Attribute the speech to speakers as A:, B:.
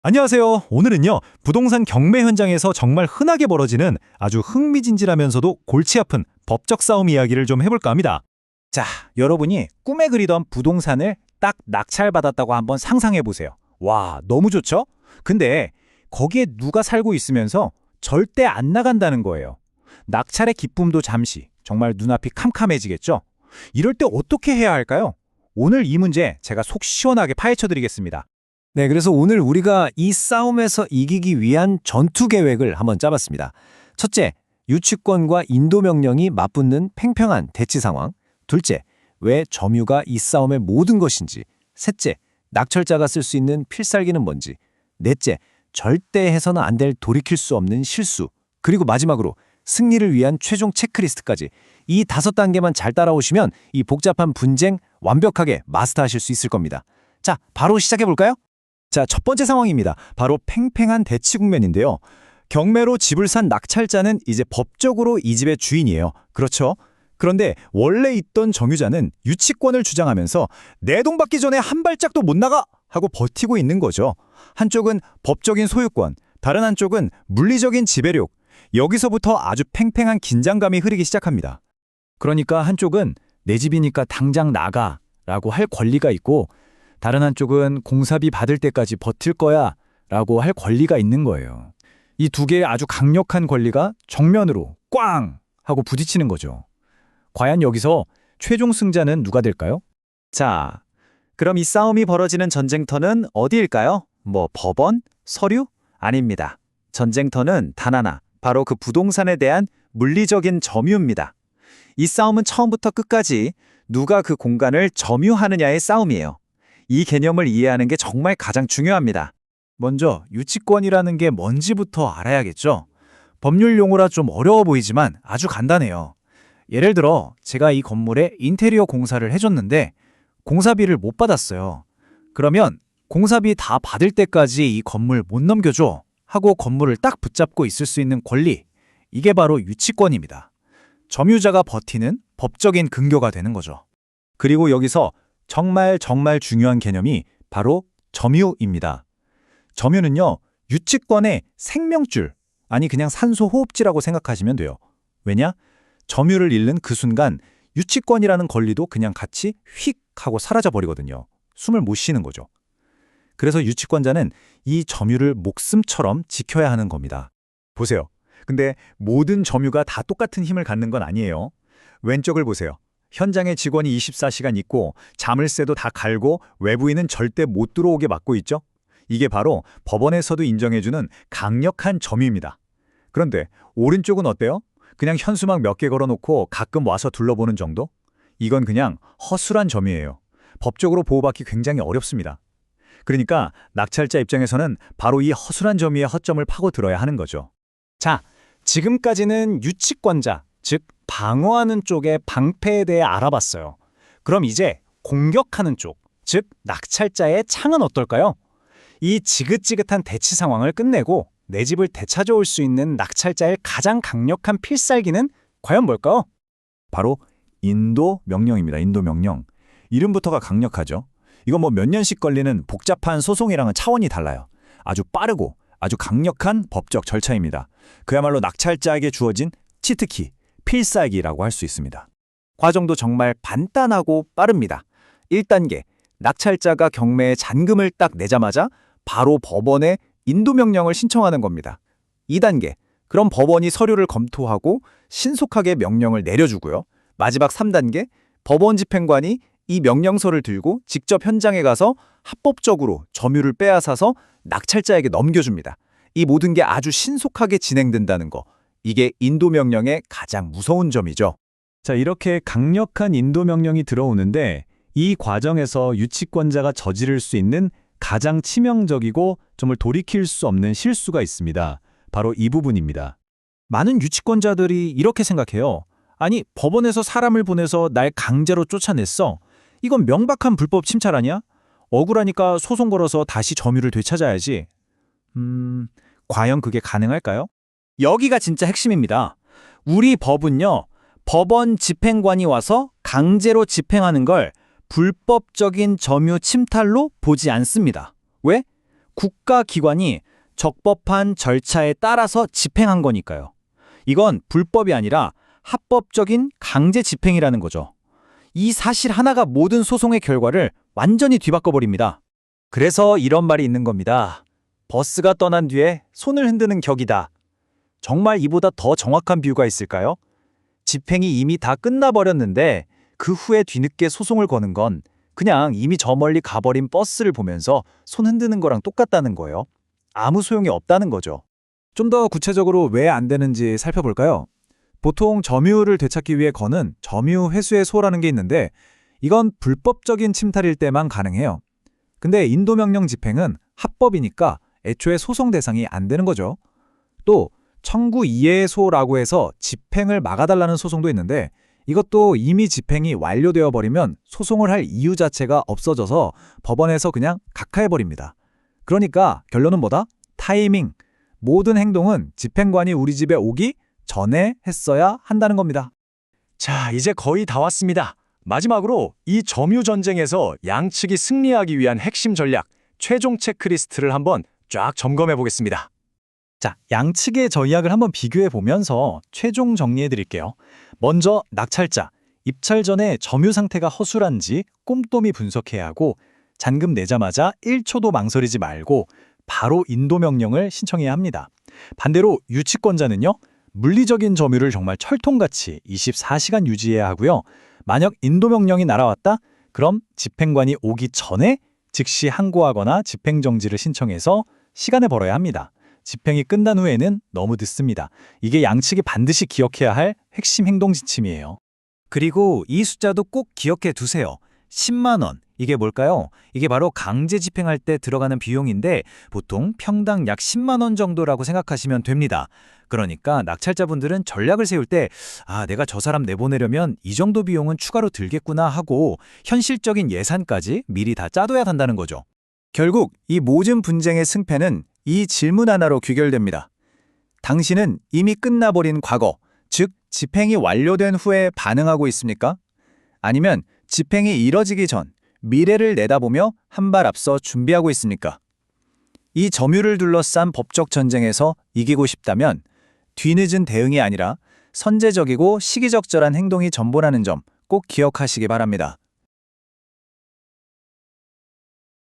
A: 안녕하세요. 오늘은요, 부동산 경매 현장에서 정말 흔하게 벌어지는 아주 흥미진진하면서도 골치 아픈 법적 싸움 이야기를 좀 해볼까 합니다.
B: 자, 여러분이 꿈에 그리던 부동산을 딱 낙찰받았다고 한번 상상해 보세요. 와, 너무 좋죠? 근데 거기에 누가 살고 있으면서 절대 안 나간다는 거예요. 낙찰의 기쁨도 잠시, 정말 눈앞이 캄캄해지겠죠? 이럴 때 어떻게 해야 할까요? 오늘 이 문제 제가 속 시원하게 파헤쳐 드리겠습니다.
C: 네, 그래서 오늘 우리가 이 싸움에서 이기기 위한 전투 계획을 한번 짜봤습니다. 첫째, 유치권과 인도 명령이 맞붙는 팽팽한 대치 상황. 둘째, 왜 점유가 이 싸움의 모든 것인지. 셋째, 낙찰자가 쓸 수 있는 필살기는 뭔지. 넷째, 절대 해서는 안 될 돌이킬 수 없는 실수. 그리고 마지막으로 승리를 위한 최종 체크리스트까지. 이 5단계만 잘 따라오시면 이 복잡한 분쟁 완벽하게 마스터하실 수 있을 겁니다. 자, 바로 시작해볼까요?
B: 자, 첫 번째 상황입니다. 바로 팽팽한 대치 국면인데요. 경매로 집을 산 낙찰자는 이제 법적으로 이 집의 주인이에요. 그렇죠? 그런데 원래 있던 점유자는 유치권을 주장하면서 내 돈 받기 전에 한 발짝도 못 나가! 하고 버티고 있는 거죠. 한쪽은 법적인 소유권, 다른 한쪽은 물리적인 지배력. 여기서부터 아주 팽팽한 긴장감이 흐르기 시작합니다. 그러니까 한쪽은 내 집이니까 당장 나가! 라고 할 권리가 있고, 다른 한쪽은 공사비 받을 때까지 버틸 거야 라고 할 권리가 있는 거예요. 이 두 개의 아주 강력한 권리가 정면으로 꽝 하고 부딪히는 거죠. 과연 여기서 최종 승자는 누가 될까요? 자, 그럼 이 싸움이 벌어지는 전쟁터는 어디일까요? 뭐 법원? 서류? 아닙니다. 전쟁터는 단 하나, 바로 그 부동산에 대한 물리적인 점유입니다. 이 싸움은 처음부터 끝까지 누가 그 공간을 점유하느냐의 싸움이에요. 이 개념을 이해하는 게 정말 가장 중요합니다. 먼저 유치권이라는 게 뭔지부터 알아야겠죠. 법률 용어라 좀 어려워 보이지만 아주 간단해요. 예를 들어 제가 이 건물에 인테리어 공사를 해줬는데 공사비를 못 받았어요. 그러면 공사비 다 받을 때까지 이 건물 못 넘겨줘 하고 건물을 딱 붙잡고 있을 수 있는 권리, 이게 바로 유치권입니다. 점유자가 버티는 법적인 근거가 되는 거죠. 그리고 여기서 정말 중요한 개념이 바로 점유입니다. 점유는요, 유치권의 생명줄, 아니 그냥 산소호흡지라고 생각하시면 돼요. 왜냐? 점유를 잃는 그 순간 유치권이라는 권리도 그냥 같이 휙 하고 사라져버리거든요. 숨을 못 쉬는 거죠. 그래서 유치권자는 이 점유를 목숨처럼 지켜야 하는 겁니다. 보세요. 근데 모든 점유가 다 똑같은 힘을 갖는 건 아니에요. 왼쪽을 보세요. 현장에 직원이 24시간 있고 자물쇠도 다 갈고 외부인은 절대 못 들어오게 막고 있죠? 이게 바로 법원에서도 인정해주는 강력한 점유입니다. 그런데 오른쪽은 어때요? 그냥 현수막 몇 개 걸어놓고 가끔 와서 둘러보는 정도? 이건 그냥 허술한 점유예요. 법적으로 보호받기 굉장히 어렵습니다. 그러니까 낙찰자 입장에서는 바로 이 허술한 점유의 허점을 파고들어야 하는 거죠. 자, 지금까지는 유치권자, 즉 방어하는 쪽의 방패에 대해 알아봤어요. 그럼 이제 공격하는 쪽, 즉 낙찰자의 창은 어떨까요? 이 지긋지긋한 대치 상황을 끝내고 내 집을 되찾아올 수 있는 낙찰자의 가장 강력한 필살기는 과연 뭘까요? 바로 인도 명령입니다. 인도 명령. 이름부터가 강력하죠. 이건 뭐 몇 년씩 걸리는 복잡한 소송이랑은 차원이 달라요. 아주 빠르고 아주 강력한 법적 절차입니다. 그야말로 낙찰자에게 주어진 치트키, 필살기라고 할 수 있습니다. 과정도 정말 간단하고 빠릅니다. 1단계, 낙찰자가 경매에 잔금을 딱 내자마자 바로 법원에 인도명령을 신청하는 겁니다. 2단계, 그럼 법원이 서류를 검토하고 신속하게 명령을 내려주고요. 마지막 3단계, 법원 집행관이 이 명령서를 들고 직접 현장에 가서 합법적으로 점유를 빼앗아서 낙찰자에게 넘겨줍니다. 이 모든 게 아주 신속하게 진행된다는 거. 이게 인도명령의 가장 무서운 점이죠. 자, 이렇게 강력한 인도명령이 들어오는데 이 과정에서 유치권자가 저지를 수 있는 가장 치명적이고 정말 돌이킬 수 없는 실수가 있습니다. 바로 이 부분입니다. 많은 유치권자들이 이렇게 생각해요. 아니, 법원에서 사람을 보내서 날 강제로 쫓아냈어. 이건 명백한 불법 침탈 아니야? 억울하니까 소송 걸어서 다시 점유를 되찾아야지. 과연 그게 가능할까요? 여기가 진짜 핵심입니다. 우리 법은요, 법원 집행관이 와서 강제로 집행하는 걸 불법적인 점유 침탈로 보지 않습니다. 왜?
D: 국가기관이 적법한 절차에 따라서 집행한 거니까요. 이건 불법이 아니라 합법적인 강제 집행이라는 거죠. 이 사실 하나가 모든 소송의 결과를 완전히 뒤바꿔버립니다.
B: 그래서 이런 말이 있는 겁니다. 버스가 떠난 뒤에 손을 흔드는 격이다. 정말 이보다 더 정확한 비유가 있을까요? 집행이 이미 다 끝나버렸는데 그 후에 뒤늦게 소송을 거는 건 그냥 이미 저 멀리 가버린 버스를 보면서 손 흔드는 거랑 똑같다는 거예요. 아무 소용이 없다는 거죠. 좀 더 구체적으로 왜 안 되는지 살펴볼까요? 보통 점유를 되찾기 위해 거는 점유 회수의 소라는 게 있는데 이건 불법적인 침탈일 때만 가능해요. 근데 인도명령 집행은 합법이니까 애초에 소송 대상이 안 되는 거죠. 또 청구 이해의 소라고 해서 집행을 막아달라는 소송도 있는데 이것도 이미 집행이 완료되어 버리면 소송을 할 이유 자체가 없어져서 법원에서 그냥 각하해버립니다. 그러니까 결론은 뭐다? 타이밍. 모든 행동은 집행관이 우리 집에 오기 전에 했어야 한다는 겁니다. 자, 이제 거의 다 왔습니다. 마지막으로 이 점유 전쟁에서 양측이 승리하기 위한 핵심 전략, 최종 체크리스트를 한번 쫙 점검해 보겠습니다. 자, 양측의 전략을 한번 비교해 보면서 최종 정리해 드릴게요. 먼저 낙찰자, 입찰 전에 점유 상태가 허술한지 꼼꼼히 분석해야 하고 잔금 내자마자 1초도 망설이지 말고 바로 인도 명령을 신청해야 합니다. 반대로 유치권자는요. 물리적인 점유를 정말 철통같이 24시간 유지해야 하고요. 만약 인도 명령이 날아왔다? 그럼 집행관이 오기 전에 즉시 항고하거나 집행정지를 신청해서 시간을 벌어야 합니다. 집행이 끝난 후에는 너무 늦습니다. 이게 양측이 반드시 기억해야 할 핵심 행동 지침이에요.
C: 그리고 이 숫자도 꼭 기억해 두세요. 10만 원. 이게 뭘까요? 이게 바로 강제 집행할 때 들어가는 비용인데 보통 평당 약 10만 원 정도라고 생각하시면 됩니다. 그러니까 낙찰자분들은 전략을 세울 때 내가 저 사람 내보내려면 이 정도 비용은 추가로 들겠구나 하고 현실적인 예산까지 미리 다 짜둬야 한다는 거죠.
B: 결국 이 모든 분쟁의 승패는 이 질문 하나로 귀결됩니다. 당신은 이미 끝나버린 과거, 즉 집행이 완료된 후에 반응하고 있습니까? 아니면 집행이 이뤄지기 전 미래를 내다보며 한 발 앞서 준비하고 있습니까? 이 점유를 둘러싼 법적 전쟁에서 이기고 싶다면 뒤늦은 대응이 아니라 선제적이고 시기적절한 행동이 전부라는 점 꼭 기억하시기 바랍니다.